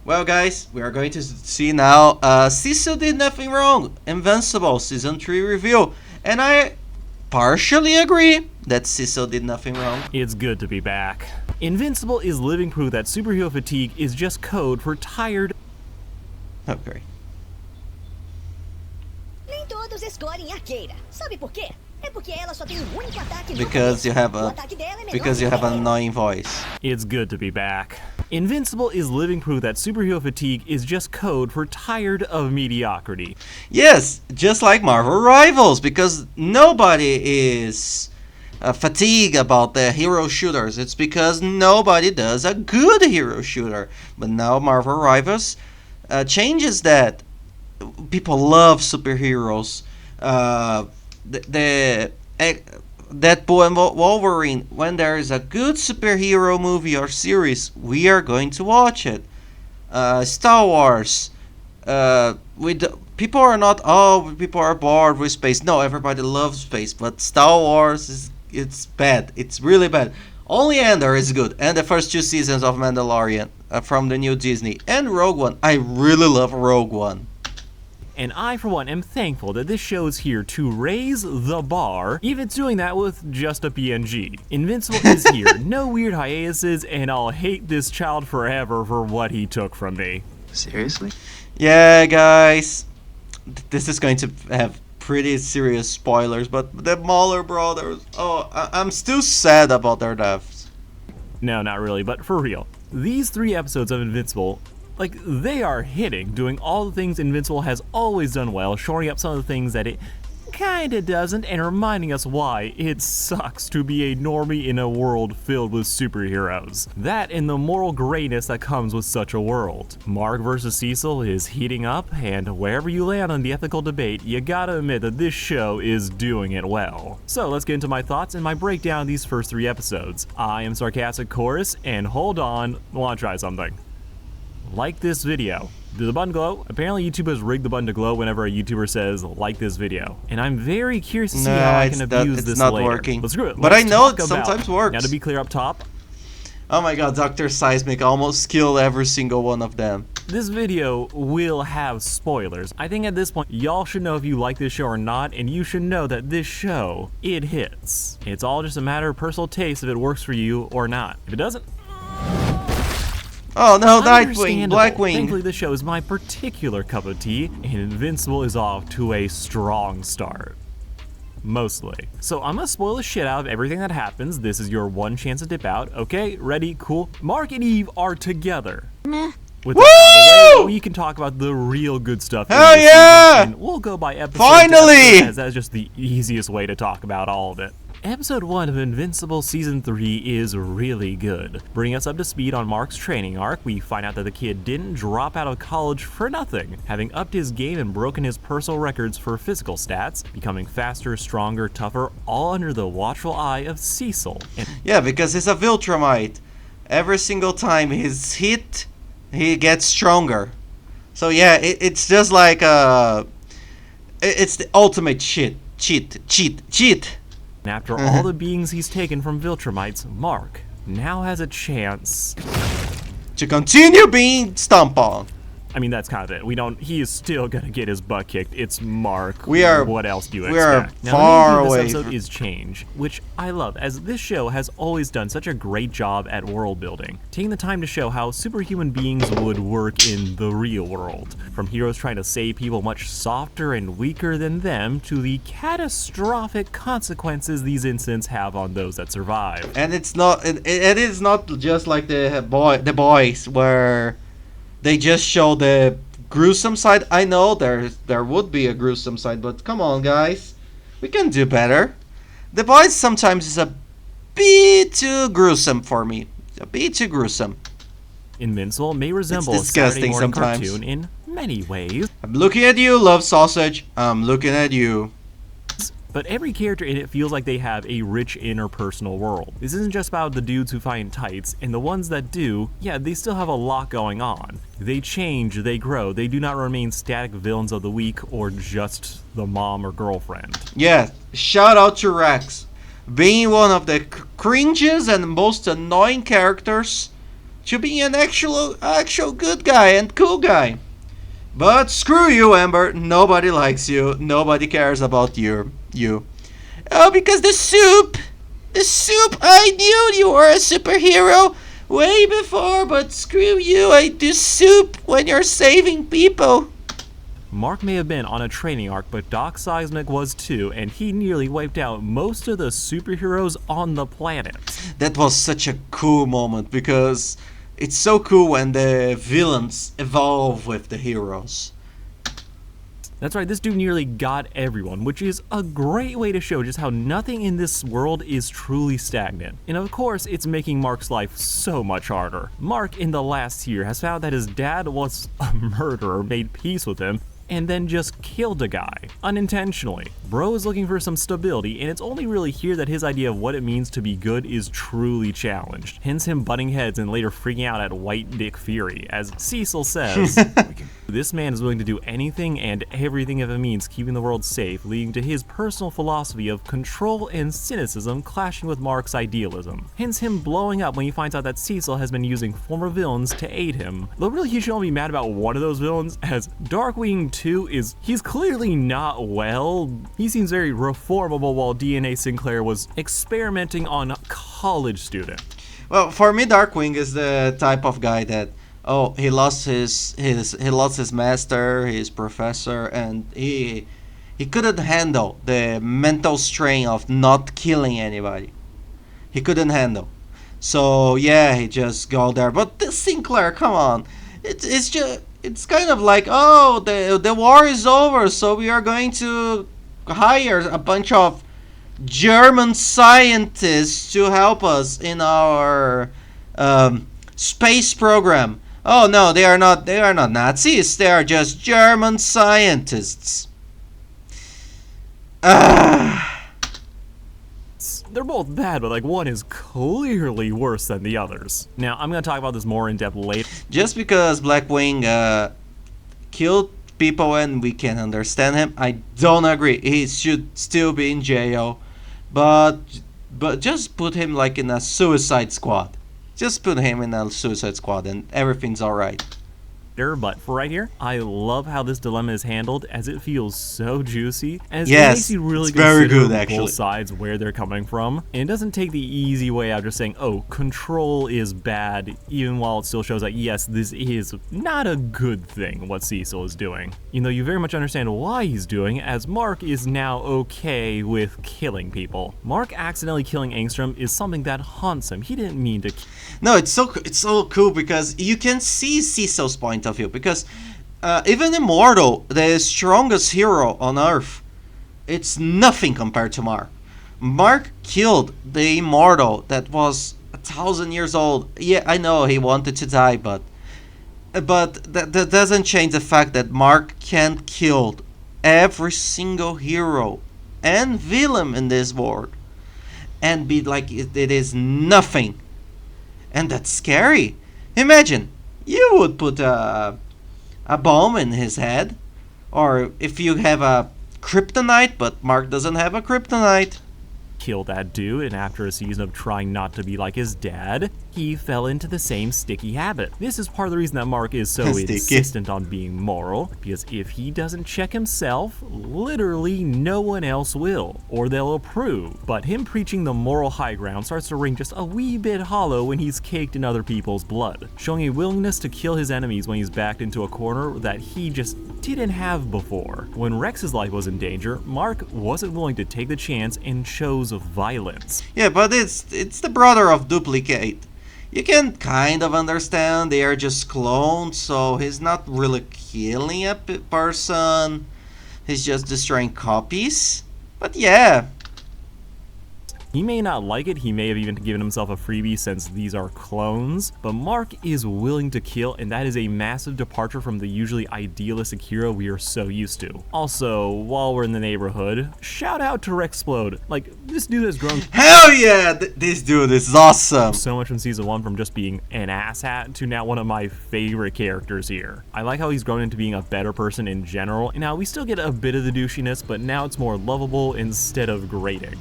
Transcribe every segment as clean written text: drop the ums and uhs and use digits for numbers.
Well, guys, we are going to see now Cecil Did Nothing Wrong, Invincible Season 3 review. And I partially agree that Cecil did nothing wrong. It's good to be back. Invincible is living proof that superhero fatigue is just code for tired. Oh, great. Nem todos escolhem arqueira. Sabe por quê? É porque ela só tem um único ataque. Because you have an annoying voice. It's good to be back. Invincible is living proof that superhero fatigue is just code for tired of mediocrity. Yes, just like Marvel Rivals, because nobody is fatigued about the hero shooters. It's because nobody does a good hero shooter. But now Marvel Rivals changes that. People love superheroes. The Deadpool and Wolverine, when there is a good superhero movie or series, we are going to watch it. Star Wars, people are not, people are bored with space. No, everybody loves space, but Star Wars it's bad. It's really bad. Only Andor is good, and the first 2 seasons of Mandalorian from the new Disney, and Rogue One. I really love Rogue One. And I, for one, am thankful that this show is here to raise the bar, even doing that with just a PNG. Invincible is here, no weird hiatuses, and I'll hate this child forever for what he took from me. Seriously? Yeah, guys, this is going to have pretty serious spoilers, but the Mauler brothers, I'm still sad about their deaths. No, not really, but for real. These 3 episodes of Invincible, they are hitting, doing all the things Invincible has always done well, shoring up some of the things that it kinda doesn't, and reminding us why it sucks to be a normie in a world filled with superheroes. That and the moral grayness that comes with such a world. Mark versus Cecil is heating up, and wherever you land on the ethical debate, you gotta admit that this show is doing it well. So let's get into my thoughts and my breakdown of these first 3 episodes. I am Sarcastic Chorus, and hold on, I wanna try something. Like this video. Did the button glow? Apparently YouTube has rigged the button to glow whenever a YouTuber says like this video. And I'm very curious to see how I can abuse this later. Working. But screw it. But I know it sometimes works. Now to be clear up top. Oh my god, Dr. Seismic almost killed every single one of them. This video will have spoilers. I think at this point, y'all should know if you like this show or not, and you should know that this show, it hits. It's all just a matter of personal taste if it works for you or not. If it doesn't, oh no, Nightwing, Blackwing. Thankfully, this show is my particular cup of tea, and Invincible is off to a strong start. Mostly. So I'm gonna spoil the shit out of everything that happens. This is your one chance to dip out. Okay, ready, cool. Mark and Eve are together. Meh. With that out of the way, we can talk about the real good stuff. Hell yeah! And we'll go by episode finally! to episode, as that's just the easiest way to talk about all of it. Episode 1 of Invincible Season 3 is really good. Bringing us up to speed on Mark's training arc, we find out that the kid didn't drop out of college for nothing, having upped his game and broken his personal records for physical stats, becoming faster, stronger, tougher, all under the watchful eye of Cecil. Yeah, because he's a Viltrumite. Every single time he's hit, he gets stronger. So yeah, it's just like it's the ultimate cheat. And after all the beatings he's taken from Viltrumites, Mark now has a chance to continue being stomped on. I mean, that's kind of it. He is still gonna get his butt kicked. It's Mark. What else do you expect? We are far away. Now, the main theme of this episode is change, which I love, as this show has always done such a great job at world building, taking the time to show how superhuman beings would work in the real world. From heroes trying to save people much softer and weaker than them, to the catastrophic consequences these incidents have on those that survive. And it's not. It is not just like the boys where they just show the gruesome side. I know there would be a gruesome side, but come on, guys, we can do better. The Boys sometimes is a bit too gruesome for me. A bit too gruesome. Invincible may resemble a Saturday morning cartoon in many ways. I'm looking at you, Love Sausage. I'm looking at you. But every character in it feels like they have a rich interpersonal world. This isn't just about the dudes who find tights, and the ones that do, yeah, they still have a lot going on. They change, they grow, they do not remain static villains of the week or just the mom or girlfriend. Yeah, shout out to Rex. Being one of the cringes and most annoying characters to being an actual good guy and cool guy. But screw you, Amber. Nobody likes you. Nobody cares about you. Oh, because the soup. The soup. I knew you were a superhero way before, but screw you. I do soup when you're saving people. Mark may have been on a training arc, but Doc Seismic was too, and he nearly wiped out most of the superheroes on the planet. That was such a cool moment because it's so cool when the villains evolve with the heroes. That's right, this dude nearly got everyone, which is a great way to show just how nothing in this world is truly stagnant. And of course, it's making Mark's life so much harder. Mark, in the last year, has found that his dad was a murderer, made peace with him, and then just killed a guy, unintentionally. Bro is looking for some stability, and it's only really here that his idea of what it means to be good is truly challenged. Hence him butting heads and later freaking out at White Dick Fury. As Cecil says, this man is willing to do anything and everything if it means keeping the world safe, leading to his personal philosophy of control and cynicism clashing with Mark's idealism. Hence him blowing up when he finds out that Cecil has been using former villains to aid him. Though really he should only be mad about one of those villains, as Darkwing 2 he's clearly not well. He seems very reformable while DNA Sinclair was experimenting on a college student. Well, for me, Darkwing is the type of guy that he lost his master, his professor, and he couldn't handle the mental strain of not killing anybody. He couldn't handle. So yeah, he just go there. But the Sinclair, come on, it's kind of like, oh, the war is over, so we are going to hire a bunch of German scientists to help us in our space program. Oh no, they are not Nazis. They are just German scientists. They're both bad, but like one is clearly worse than the others. Now, I'm gonna talk about this more in depth later. Just because Blackwing killed people and we can understand him, I don't agree. He should still be in jail, but just put him like in a suicide squad. Just put him in a suicide squad and everything's alright. But for right here, I love how this dilemma is handled, as it feels so juicy, as yes, it makes you really it's very consider good, actually. both sides where they're coming from, and it doesn't take the easy way out just saying, oh, control is bad, even while it still shows that yes, this is not a good thing what Cecil is doing. Even though you very much understand why he's doing it, as Mark is now okay with killing people. Mark accidentally killing Angstrom is something that haunts him. He didn't mean to. No, it's so cool because you can see Cecil's point of view, because even Immortal, the strongest hero on Earth, it's nothing compared to Mark. Mark killed the Immortal that was 1,000 years old. Yeah, I know he wanted to die, but that doesn't change the fact that Mark can kill every single hero and villain in this world and be like it is nothing. And that's scary. Imagine, you would put a bomb in his head. Or if you have a kryptonite, but Mark doesn't have a kryptonite. Kill that dude, and after a season of trying not to be like his dad, he fell into the same sticky habit. This is part of the reason that Mark is so insistent on being moral, because if he doesn't check himself, literally no one else will, or they'll approve. But him preaching the moral high ground starts to ring just a wee bit hollow when he's caked in other people's blood, showing a willingness to kill his enemies when he's backed into a corner that he just didn't have before. When Rex's life was in danger, Mark wasn't willing to take the chance and chose violence. Yeah, but it's the brother of Duplicate. You can kind of understand they are just clones, so he's not really killing a person. He's just destroying copies. But yeah. He may not like it, he may have even given himself a freebie since these are clones, but Mark is willing to kill, and that is a massive departure from the usually idealistic hero we are so used to. Also, while we're in the neighborhood, shout out to Rexplode. Like, this dude has grown. Hell yeah! This dude is awesome! So much from season 1, from just being an asshat to now one of my favorite characters here. I like how he's grown into being a better person in general, and now we still get a bit of the douchiness, but now it's more lovable instead of grating.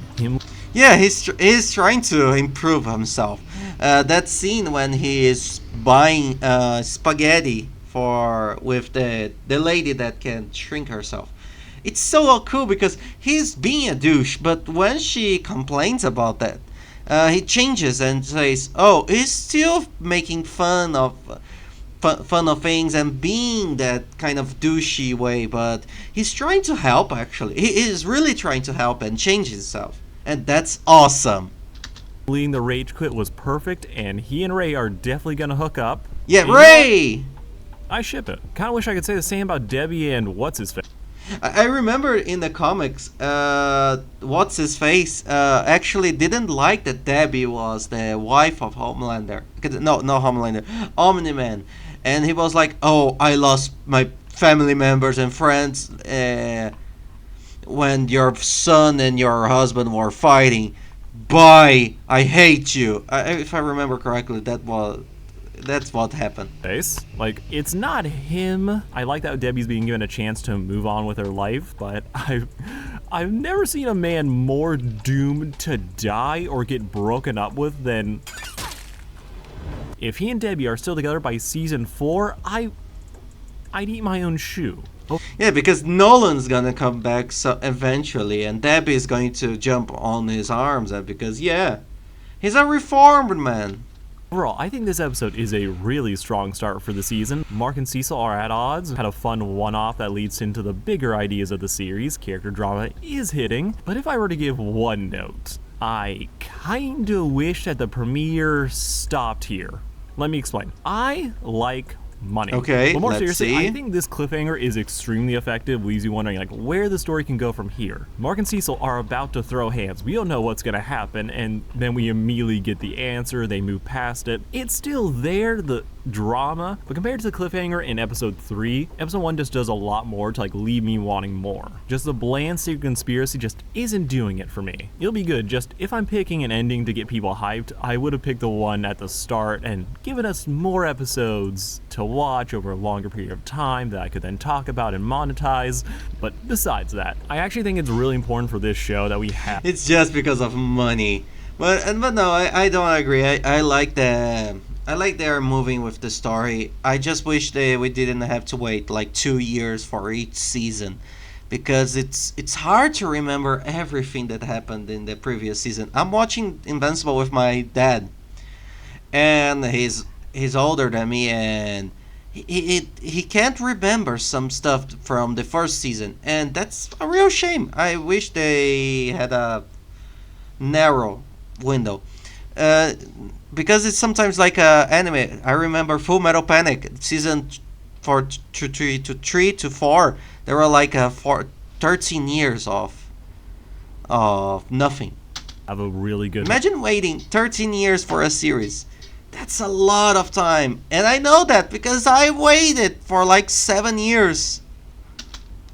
Yeah, he's trying to improve himself. That scene when he is buying spaghetti for with the lady that can shrink herself. It's so cool because he's being a douche, but when she complains about that, he changes and says, "Oh, he's still making fun of things and being that kind of douchey way, but he's trying to help. Actually, he is really trying to help and change himself, and that's awesome." Leading the rage quit was perfect, and he and Ray are definitely gonna hook up. Yeah, And you know what? Ray. I ship it. Kind of wish I could say the same about Debbie and what's his face. I remember in the comics, what's his face actually didn't like that Debbie was the wife of Homelander. No, no Homelander, Omni-Man, and he was like, "Oh, I lost my family members and friends when your son and your husband were fighting. Bye, I hate you." If I remember correctly, that's what happened. Face. Like, it's not him. I like that Debbie's being given a chance to move on with her life, but I've never seen a man more doomed to die or get broken up with than. If he and Debbie are still together by season 4, I'd eat my own shoe. Oh, Yeah, because Nolan's gonna come back so eventually, and Debbie's going to jump on his arms, and because yeah, he's a reformed man. overall, I think this episode is a really strong start for the season. Mark and Cecil are at odds, had a fun one-off that leads into the bigger ideas of the series. Character drama is hitting, but if I were to give one note, I kinda wish that the premiere stopped here. Let me explain. I like money. Okay, but more let's seriously, see. I think this cliffhanger is extremely effective, leaves you wondering like where the story can go from here. Mark and Cecil are about to throw hands. We don't know what's gonna happen, and then we immediately get the answer. They move past it. It's still there, the drama, but compared to the cliffhanger in episode 3, episode 1 just does a lot more to like leave me wanting more. Just the bland secret conspiracy just isn't doing it for me. It'll be good, just if I'm picking an ending to get people hyped, I would have picked the one at the start and given us more episodes to watch over a longer period of time that I could then talk about and monetize. But besides that, I actually think it's really important for this show that we have. It's just because of money. But no, I don't agree. I like they're moving with the story. I just wish we didn't have to wait like 2 years for each season, because it's hard to remember everything that happened in the previous season. I'm watching Invincible with my dad, and he's older than me, and he can't remember some stuff from the first season, and that's a real shame. I wish they had a narrow window. Uh, because it's sometimes like anime. I remember Full Metal Panic season 3 to 4. There were like 13 years of nothing. Have a really good Imagine waiting 13 years for a series. That's a lot of time, and I know that because I waited for like 7 years.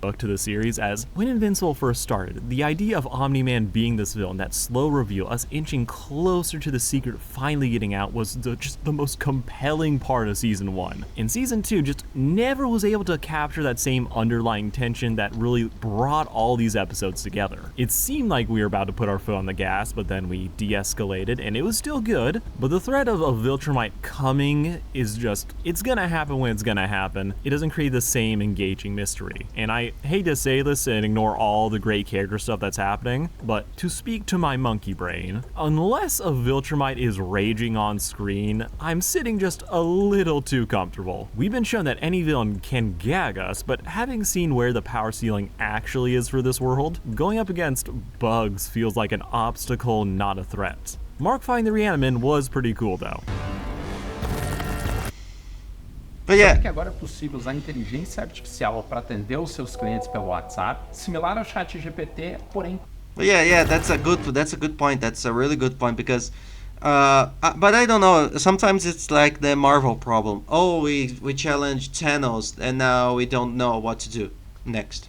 book to the series, as when Invincible first started, the idea of Omni-Man being this villain, that slow reveal, us inching closer to the secret finally getting out, was just the most compelling part of season 1. And season 2 just never was able to capture that same underlying tension that really brought all these episodes together. It seemed like we were about to put our foot on the gas, but then we de-escalated, and it was still good, but the threat of a Viltrumite coming is just, it's gonna happen when it's gonna happen. It doesn't create the same engaging mystery. And I hate to say this and ignore all the great character stuff that's happening, but to speak to my monkey brain, unless a Viltrumite is raging on screen, I'm sitting just a little too comfortable. We've been shown that any villain can gag us, but having seen where the power ceiling actually is for this world, going up against bugs feels like an obstacle, not a threat. Mark finding the Reaniman was pretty cool though. But yeah, Sabe que agora é possível usar inteligência artificial para atender os seus clientes pelo WhatsApp, similar ao chat GPT, porém yeah, that's a good point. That's a really good point because, but I don't know. Sometimes it's like the Marvel problem. Oh, we challenged Thanos, and now we don't know what to do next.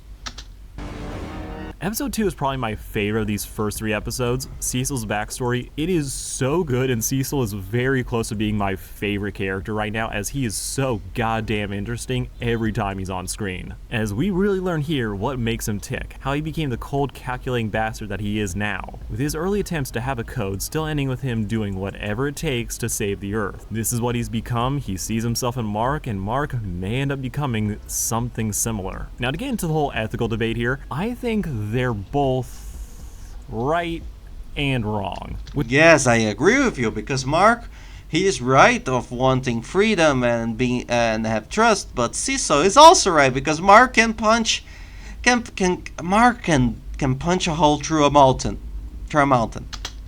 Episode 2 is probably my favorite of these first 3 episodes. Cecil's backstory, it is so good, and Cecil is very close to being my favorite character right now, as he is so goddamn interesting every time he's on screen. As we really learn here what makes him tick, how he became the cold, calculating bastard that he is now, with his early attempts to have a code still ending with him doing whatever it takes to save the Earth. This is what he's become. He sees himself in Mark, and Mark may end up becoming something similar. Now, to get into the whole ethical debate here, I think they're both right and wrong. Yes, I agree with you, because Mark, he is right of wanting freedom and have trust, but Cecil is also right, because Mark can punch a hole through a mountain.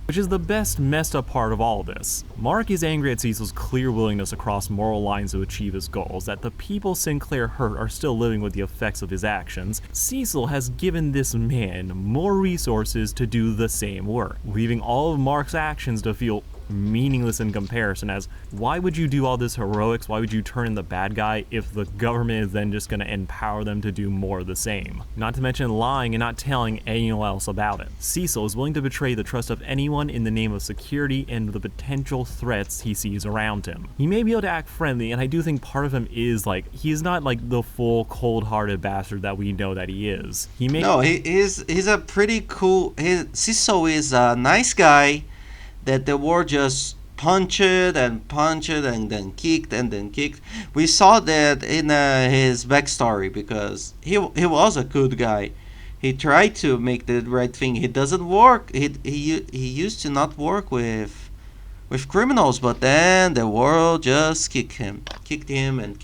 Which is the best messed up part of all this. Mark is angry at Cecil's clear willingness to cross moral lines to achieve his goals, that the people Sinclair hurt are still living with the effects of his actions. Cecil has given this man more resources to do the same work, leaving all of Mark's actions to feel meaningless in comparison, as why would you do all this heroics, why would you turn in the bad guy if the government is then just going to empower them to do more of the same? Not to mention lying and not telling anyone else about it. Cecil is willing to betray the trust of anyone in the name of security and the potential threats he sees around him. He may be able to act friendly, and I do think part of him is like, he's not like the full cold-hearted bastard that we know that he is. He's a pretty cool. Cecil is a nice guy that the war just punched and then kicked. We saw that in his backstory, because he was a good guy. He tried to make the right thing. He doesn't work. He used to not work with criminals, but then the world just kicked him again.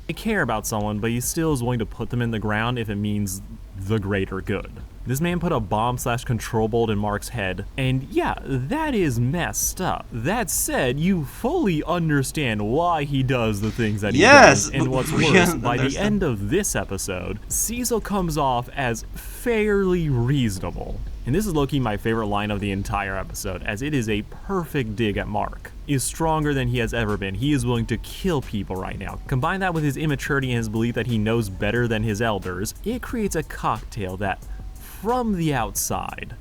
He care about someone, but he still is willing to put them in the ground if it means the greater good. This man put a bomb/control bolt in Mark's head, and yeah, that is messed up. That said, you fully understand why he does the things that he does, and what's worse, by the end of this episode, Cecil comes off as fairly reasonable. And this is low-key my favorite line of the entire episode, as it is a perfect dig at Mark. He is stronger than he has ever been. He is willing to kill people right now. Combine that with his immaturity and his belief that he knows better than his elders, it creates a cocktail that, from the outside,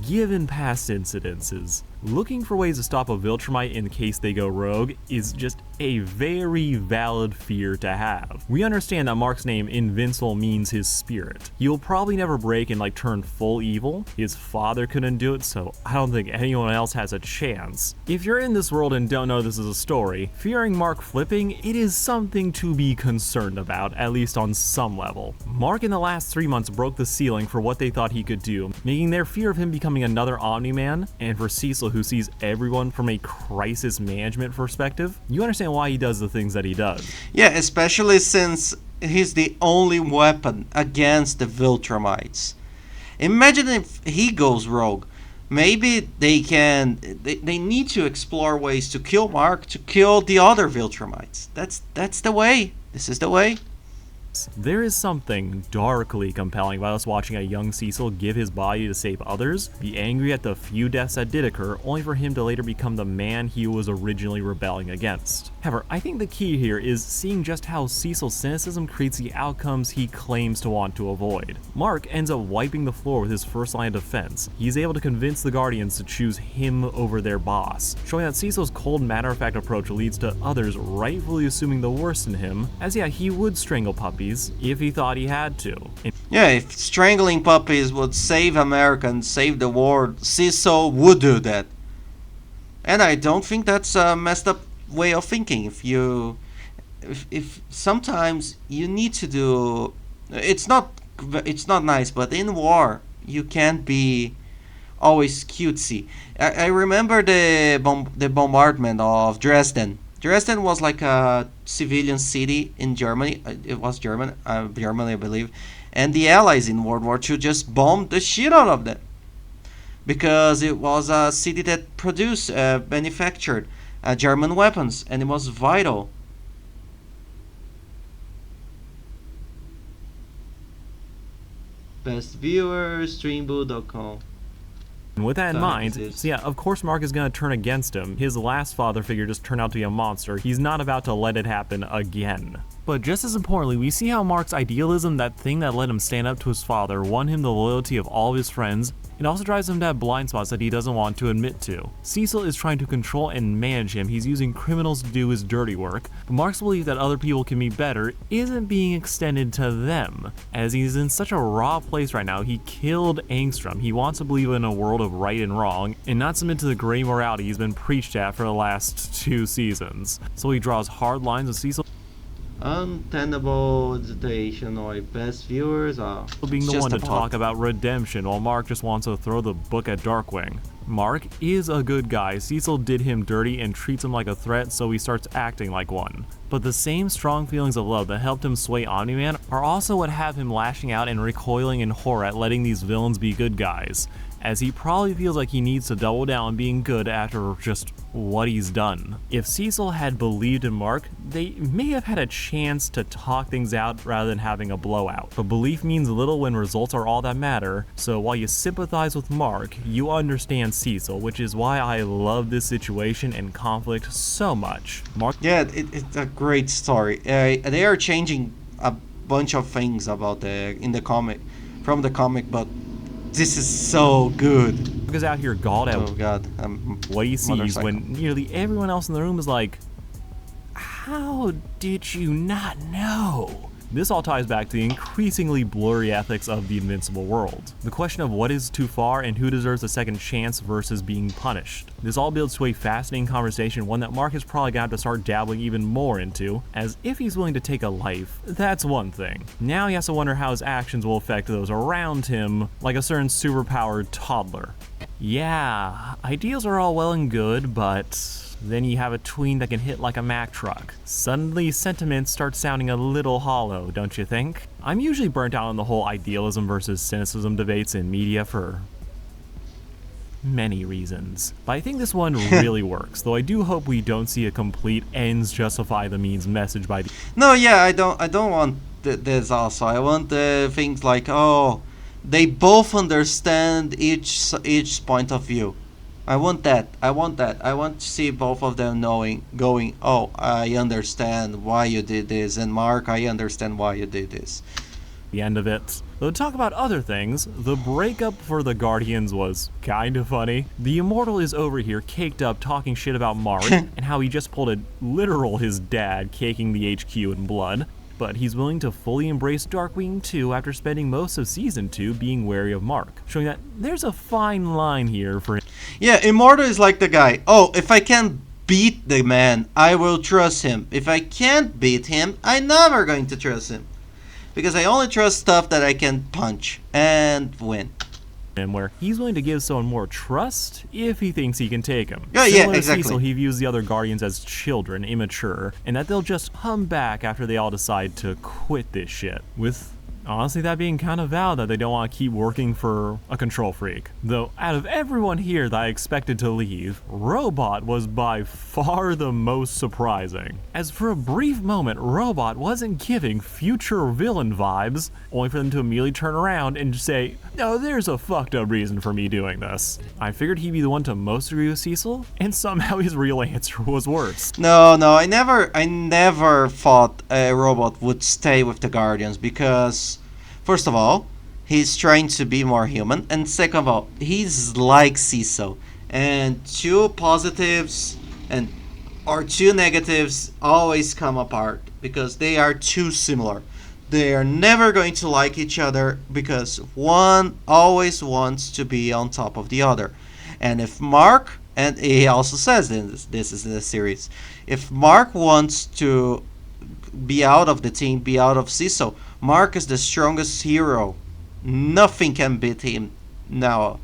given past incidences, looking for ways to stop a Viltrumite in case they go rogue is just a very valid fear to have. We understand that Mark's name, Invincible, means his spirit. He'll probably never break and turn full evil. His father couldn't do it, so I don't think anyone else has a chance. If you're in this world and don't know this is a story, fearing Mark flipping, it is something to be concerned about, at least on some level. Mark in the last 3 months broke the ceiling for what they thought he could do, making their fear of him becoming another Omni-Man, and for Cecil, who sees everyone from a crisis management perspective, you understand why he does the things that he does. Yeah, especially since he's the only weapon against the Viltrumites. Imagine if he goes rogue. Maybe they need to explore ways to kill Mark, to kill the other Viltrumites. That's the way. This is the way. There is something darkly compelling about us watching a young Cecil give his body to save others, be angry at the few deaths that did occur, only for him to later become the man he was originally rebelling against. However, I think the key here is seeing just how Cecil's cynicism creates the outcomes he claims to want to avoid. Mark ends up wiping the floor with his first line of defense. He's able to convince the Guardians to choose him over their boss, showing that Cecil's cold, matter-of-fact approach leads to others rightfully assuming the worst in him, as yeah, he would strangle puppies if he thought he had to. Yeah, if strangling puppies would save America and save the world, Cecil would do that. And I don't think that's a messed up way of thinking. If sometimes you need to do, it's not nice, but in war you can't be always cutesy. I remember the bombardment of Dresden. Dresden was like a civilian city in Germany. It was Germany, I believe. And the Allies in World War II just bombed the shit out of them, because it was a city that manufactured German weapons, and it was vital. Best viewers, streambo.com. And with that in mind, so yeah, of course Mark is going to turn against him. His last father figure just turned out to be a monster. He's not about to let it happen again. But just as importantly, we see how Mark's idealism, that thing that let him stand up to his father, won him the loyalty of all of his friends. It also drives him to have blind spots that he doesn't want to admit to. Cecil is trying to control and manage him. He's using criminals to do his dirty work. But Mark's belief that other people can be better isn't being extended to them. As he's in such a raw place right now, he killed Angstrom. He wants to believe in a world of right and wrong, and not submit to the gray morality he's been preached at for the last 2 seasons. So he draws hard lines with Cecil Untenable hesitation or best viewers are being the just one to a plot. talk about redemption while Mark just wants to throw the book at Darkwing. Mark is a good guy. Cecil did him dirty and treats him like a threat, so he starts acting like one. But the same strong feelings of love that helped him sway Omni-Man are also what have him lashing out and recoiling in horror at letting these villains be good guys, as he probably feels like he needs to double down on being good after just what he's done. If Cecil had believed in Mark, they may have had a chance to talk things out rather than having a blowout. But belief means little when results are all that matter, so while you sympathize with Mark, you understand Cecil, which is why I love this situation and conflict so much. Mark Yeah, it's a great story. They are changing a bunch of things about in the comic, from the comic, but this is so good. is out here galled Oh at god, what he sees motorcycle. when nearly everyone else in the room is like, how did you not know? This all ties back to the increasingly blurry ethics of the Invincible world. The question of what is too far and who deserves a second chance versus being punished. This all builds to a fascinating conversation, one that Mark is probably going to have to start dabbling even more into, as if he's willing to take a life, that's one thing. Now he has to wonder how his actions will affect those around him, like a certain superpowered toddler. Yeah, ideals are all well and good, but then you have a tween that can hit like a Mack truck. Suddenly, sentiments start sounding a little hollow, don't you think? I'm usually burnt out on the whole idealism versus cynicism debates in media for many reasons. But I think this one really works, though I do hope we don't see a complete ends justify the means message by the No, yeah, I don't want this also. I want things like, oh, they both understand each point of view. I want that. I want to see both of them going, oh, I understand why you did this, and Mark, I understand why you did this. end of it. Though to talk about other things, the breakup for the Guardians was kinda funny. The Immortal is over here caked up talking shit about Mark and how he just pulled a literal his dad caking the HQ in blood. But he's willing to fully embrace Darkwing 2 after spending most of Season 2 being wary of Mark, showing that there's a fine line here for him. Yeah, Immortal is like the guy, oh, if I can beat the man, I will trust him. If I can't beat him, I'm never going to trust him. Because I only trust stuff that I can punch and win. Where he's willing to give someone more trust if he thinks he can take him. Yeah, Similar to exactly. Cecil, he views the other Guardians as children, immature, and that they'll just come back after they all decide to quit this shit. With honestly that being kind of valid that they don't want to keep working for a control freak. Though out of everyone here that I expected to leave, Robot was by far the most surprising. As for a brief moment, Robot wasn't giving future villain vibes, only for them to immediately turn around and say, no, there's a fucked up reason for me doing this. I figured he'd be the one to most agree with Cecil, and somehow his real answer was worse. No, I never thought a Robot would stay with the Guardians because, first of all, he's trying to be more human, and second of all, he's like Cecil, and two positives or two negatives always come apart because they are too similar. They are never going to like each other because one always wants to be on top of the other. And if Mark, and he also says this is in the series, if Mark wants to be out of the team, be out of Cecil, Mark is the strongest hero. Nothing can beat him now.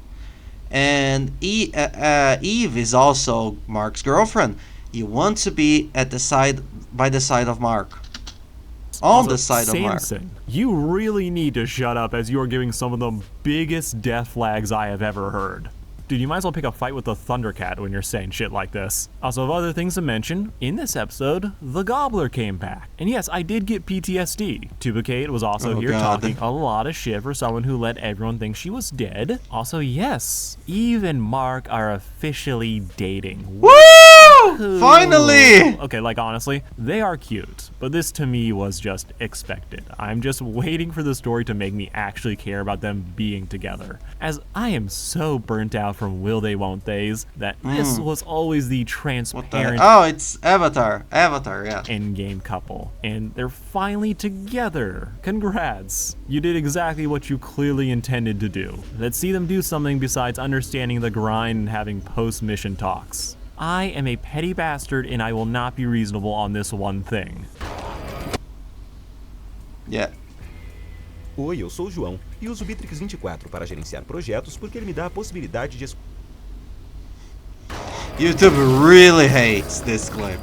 And Eve is also Mark's girlfriend. You want to be by the side of Mark. On the side of Mark. Samson, you really need to shut up as you are giving some of the biggest death flags I have ever heard. Dude, you might as well pick a fight with the Thundercat when you're saying shit like this. Also, of other things to mention, in this episode, the Gobbler came back. And yes, I did get PTSD. Tubicate was also here talking a lot of shit for someone who let everyone think she was dead. Also, yes, Eve and Mark are officially dating. Woo! Woo! Finally! Okay, like honestly, they are cute, but this to me was just expected. I'm just waiting for the story to make me actually care about them being together, as I am so burnt out from will they won't theys that this was always the What the transparent Oh, it's Avatar. Avatar, yeah. endgame couple, and they're finally together. Congrats. You did exactly what you clearly intended to do. Let's see them do something besides understanding the grind and having post-mission talks. I am a petty bastard and I will not be reasonable on this one thing. Yeah. Oi, eu sou o João e uso o Bitrix 24 para gerenciar projetos porque ele me dá a possibilidade de YouTube really hates this clip.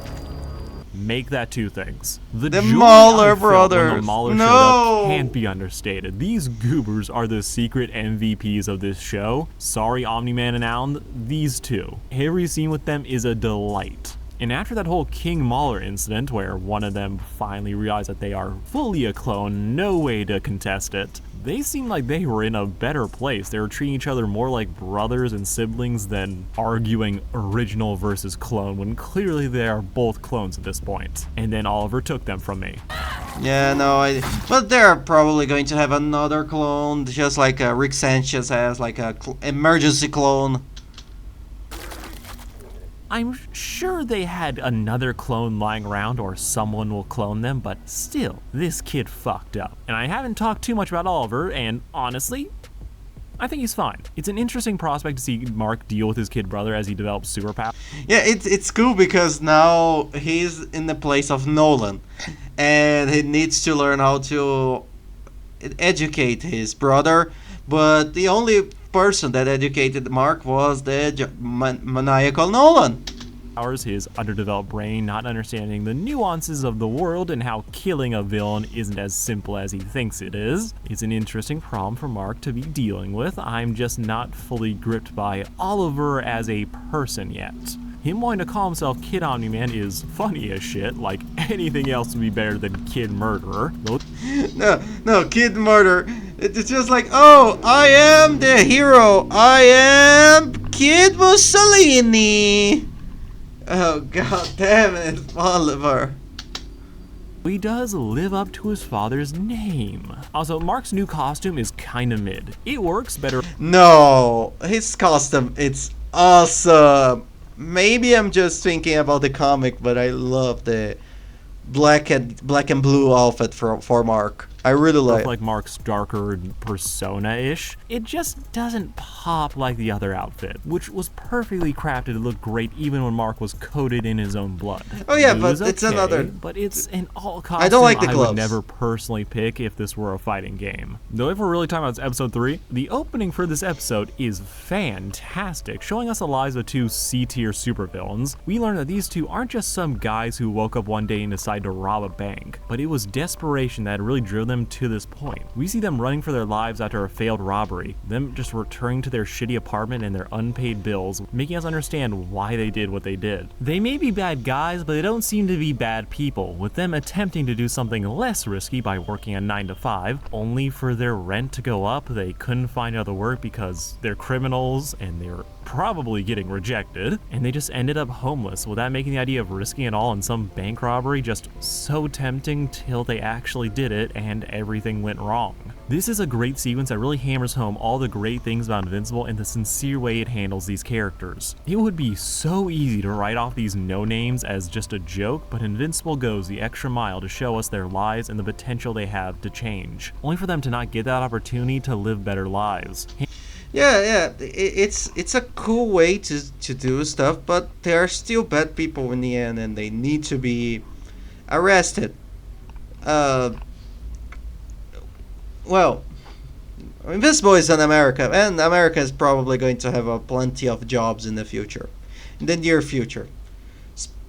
Make that two things. The The joy Mauler I felt when brothers. the Mauler No. showed up can't be understated. These goobers are the secret MVPs of this show. Sorry, Omni-Man and Alan, these two. Every scene with them is a delight. And after that whole King Mauler incident, where one of them finally realized that they are fully a clone, no way to contest it, they seemed like they were in a better place. They were treating each other more like brothers and siblings than arguing original versus clone, when clearly they are both clones at this point. And then Oliver took them from me. Yeah, no, but they're probably going to have another clone, just like Rick Sanchez has, like a emergency clone. I'm sure they had another clone lying around or someone will clone them, but still, this kid fucked up. And I haven't talked too much about Oliver, and honestly, I think he's fine. It's an interesting prospect to see Mark deal with his kid brother as he develops superpowers. Yeah, it's cool because now he's in the place of Nolan, and he needs to learn how to educate his brother, but the only person that educated Mark was the maniacal Nolan. His underdeveloped brain not understanding the nuances of the world and how killing a villain isn't as simple as he thinks it is. It's an interesting problem for Mark to be dealing with. I'm just not fully gripped by Oliver as a person yet. Him wanting to call himself Kid Omni-Man is funny as shit, like anything else would be better than Kid Murderer. No, Kid Murder. It's just like, oh, I am the hero. I am Kid Mussolini. Oh, god damn it, Oliver. He does live up to his father's name. Also, Mark's new costume is kinda mid. It works better. No, his costume, it's awesome. Maybe I'm just thinking about the comic, but I love the black and blue outfit for Mark. I really like Mark's darker persona-ish. It just doesn't pop like the other outfit, which was perfectly crafted to look great even when Mark was coated in his own blood. Oh yeah, It but was it's okay, another. But it's an alt costume I don't like the I gloves. would never personally pick if this were a fighting game. Though if we're really talking about episode 3, the opening for this episode is fantastic, showing us the lives of two C-tier supervillains. We learn that these two aren't just some guys who woke up one day and decided to rob a bank, but it was desperation that really drove them to this point. We see them running for their lives after a failed robbery, them just returning to their shitty apartment and their unpaid bills, making us understand why they did what they did. They may be bad guys, but they don't seem to be bad people, with them attempting to do something less risky by working a 9 to 5, only for their rent to go up. They couldn't find other work because they're criminals and they're probably getting rejected, and they just ended up homeless, with that making the idea of risking it all in some bank robbery just so tempting till they actually did it and everything went wrong. This is a great sequence that really hammers home all the great things about Invincible and the sincere way it handles these characters. It would be so easy to write off these no-names as just a joke, but Invincible goes the extra mile to show us their lives and the potential they have to change, only for them to not get that opportunity to live better lives. Yeah, it's a cool way to do stuff, but they are still bad people in the end, and they need to be arrested. Well, Invincible is in America, and America is probably going to have plenty of jobs in the future, in the near future.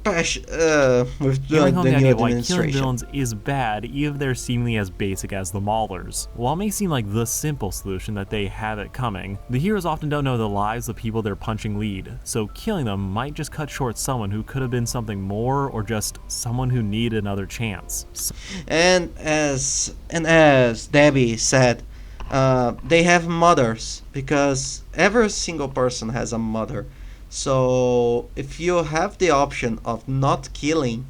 With the Hearing home the new idea of why killing administration. villains is bad, even if they're seemingly as basic as the Maulers. While it may seem like the simple solution that they have it coming, the heroes often don't know the lives of people they're punching lead, so killing them might just cut short someone who could have been something more, or just someone who needed another chance. And as Debbie said, they have mothers, because every single person has a mother. So if you have the option of not killing,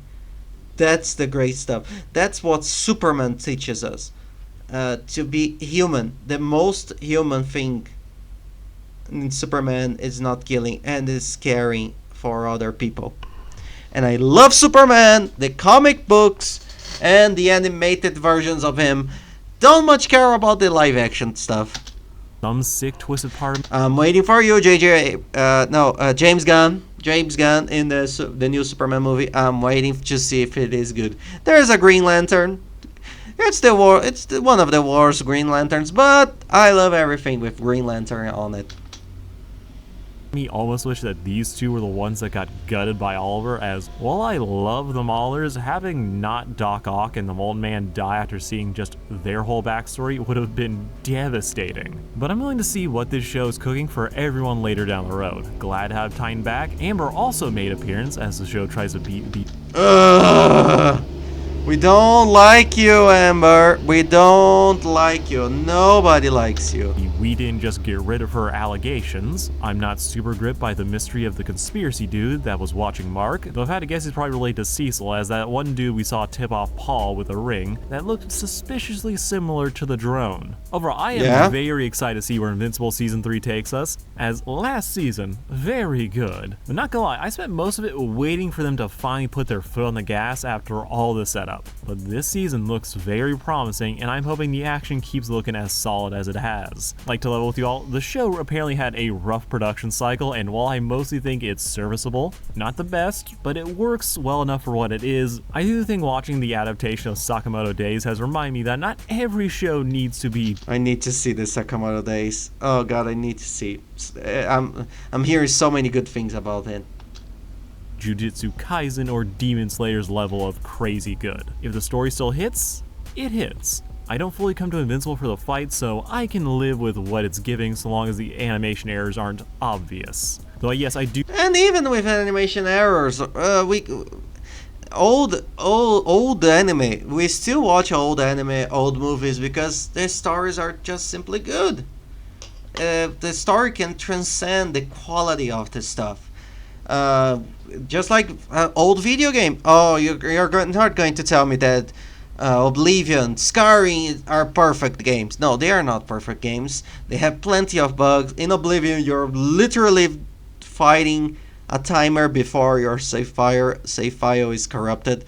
that's the great stuff. That's what Superman teaches us. To be human. The most human thing in Superman is not killing and is caring for other people. And I love Superman, the comic books, and the animated versions of him. Don't much care about the live action stuff. Some sick, twisted part of me I'm waiting for you, James Gunn. James Gunn in the new Superman movie. I'm waiting to see if it is good. There's a Green Lantern. It's one of the worst Green Lanterns, but I love everything with Green Lantern on it. almost wish that these two were the ones that got gutted by Oliver, as while I love the Maulers, having not Doc Ock and the Mold Man die after seeing just their whole backstory would have been devastating. But I'm willing to see what this show is cooking for everyone later down the road. Glad to have Titan back. Amber also made appearance as the show tries to beat Ugh. We don't like you, Amber. We don't like you. Nobody likes you. We didn't just get rid of her allegations. I'm not super gripped by the mystery of the conspiracy dude that was watching Mark, though if I had to guess he's probably related to Cecil, as that one dude we saw tip off Paul with a ring that looked suspiciously similar to the drone. Overall, I am very excited to see where Invincible Season 3 takes us, as last season, very good. But not gonna lie, I spent most of it waiting for them to finally put their foot on the gas after all the setup. But this season looks very promising, and I'm hoping the action keeps looking as solid as it has. Like to level with you all, the show apparently had a rough production cycle, and while I mostly think it's serviceable, not the best, but it works well enough for what it is, I do think watching the adaptation of Sakamoto Days has reminded me that not every show needs to be. I need to see the Sakamoto Days. Oh god, I need to see. I'm hearing so many good things about it. Jujutsu Kaisen or Demon Slayer's level of crazy good. If the story still hits, it hits. I don't fully come to Invincible for the fight, so I can live with what it's giving so long as the animation errors aren't obvious. Though yes, I do. And even with animation errors, old anime. We still watch old anime, old movies because the stories are just simply good. The story can transcend the quality of the stuff. Just like old video game. Oh, you're not going to tell me that Oblivion, Skyrim are perfect games. No, they are not perfect games. They have plenty of bugs. In Oblivion, you're literally fighting a timer before your save file is corrupted.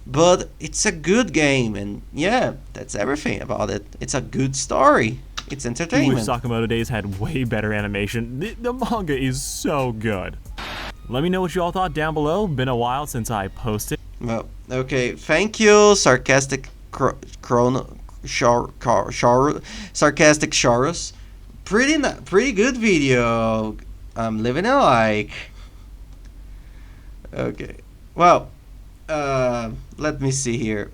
But it's a good game, and yeah, that's everything about it. It's a good story. It's Wish entertainment. Sakamoto Days had way better animation. The manga is so good. Let me know what you all thought down below. Been a while since I posted. Well, okay. Thank you, sarcastic sarcastic Charus. Pretty good video. I'm living a like. Okay. Well, let me see here.